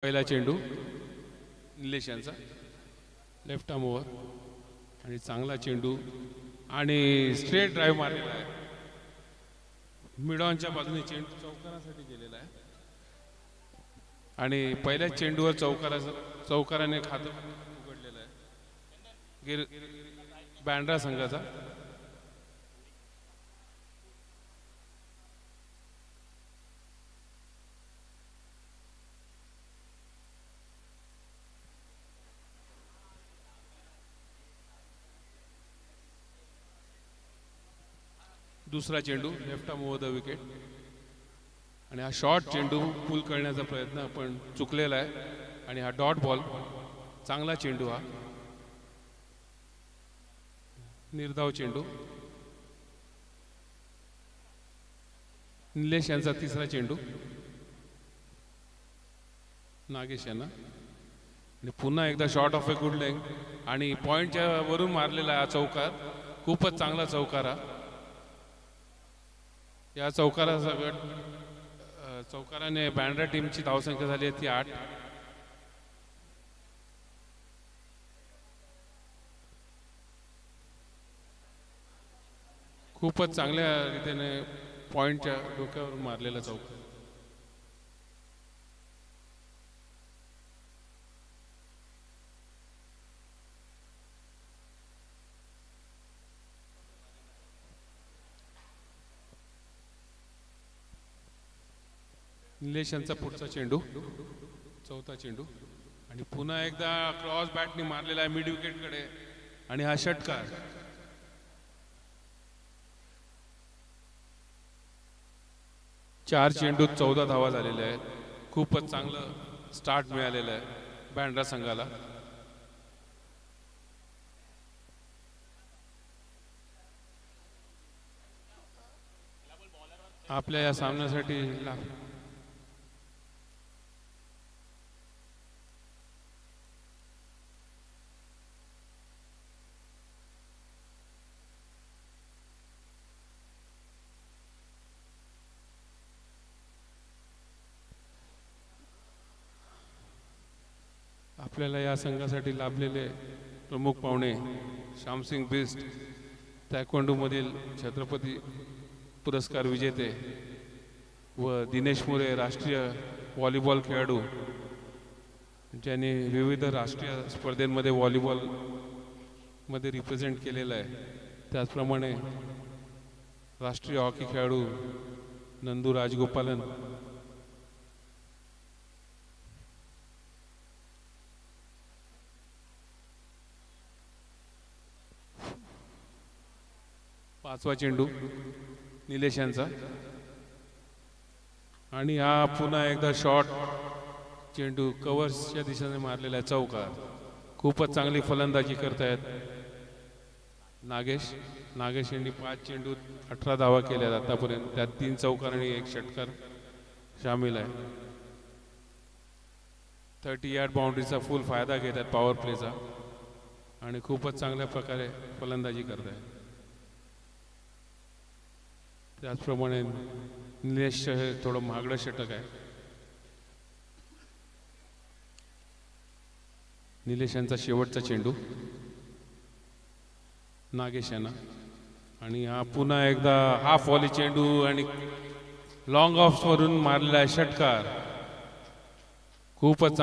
पहिला चेंडू निलेश यांचा लेफ्ट आर्म ओव्हर आणि चांगला चेंडू आणि स्ट्रेट ड्राइव्ह मारलेला आहे. मिड ऑनच्या बाजूने चेंडू चौकारासाठी गेलेला आहे आणि पहिल्याच चेंडूवर चौकाराने खातं उघडलेलं आहे बँड्रा संघाचा. दुसरा चेंडू left arm over the wicket आणि हा शॉर्ट चेंडू पुल करण्याचा प्रयत्न आपण चुकलेला आहे आणि हा डॉट बॉल. चांगला चेंडू हा निर्धाव चेंडू. निलेश यांचा तिसरा चेंडू नागेश यांना आणि पुन्हा एकदा short of a good length आणि पॉइंटच्या वरून मारलेला हा चौकार. खूपच चांगला चौकार हा. या चौकाराने बँड्रा टीमची धावसंख्या झाली आहे ती 8. खूपच चांगल्या रीतीने पॉइंटच्या डोक्यावर मारलेला चौकार. निलेश यांचा पुढचा चेंडू चौथा चेंडू आणि पुन्हा एकदा क्रॉस बॅटने मारलेला आहे मिड विकेटकडे आणि हा षटकार. चार चेंडूत 14 धावा झालेल्या आहेत. खूपच चांगलं स्टार्ट मिळालेलं आहे बँड्रा संघाला. आपल्या या सामन्यासाठी आपल्याला या संघासाठी लाभलेले प्रमुख पाहुणे श्यामसिंग बिस्ट तायक्वांडोमधील छत्रपती पुरस्कार विजेते व दिनेश मोरे राष्ट्रीय व्हॉलीबॉल खेळाडू ज्यांनी विविध राष्ट्रीय स्पर्धेमध्ये व्हॉलीबॉलमध्ये रिप्रेझेंट केलेलं आहे. त्याचप्रमाणे राष्ट्रीय हॉकी खेळाडू नंदू राजगोपालन, पाचवा चेंडू निलेश यांचा आणि हा पुन्हा एकदा शॉर्ट चेंडू कव्हर्सच्या दिशेने मारलेला चौकार. खूपच चांगली फलंदाजी करतायत नागेश यांनी 5 चेंडूत 18 धावा केल्या आतापर्यंत. त्यात 3 चौकार आणि 1 षटकार सामील आहे. 30 यार्ड बाउंड्रीचा फुल फायदा घेतात पॉवर प्लेचा आणि खूपच चांगल्या प्रकारे फलंदाजी करतायत. त्याचप्रमाणे निलेश हे थोडं महागडं षटक आहे. निलेश यांचा शेवटचा चेंडू नागेश यांना आणि हा पुन्हा एकदा हाफ व्हॉली चेंडू आणि लॉंग ऑफ वरून मारलेला षटकार. खूपच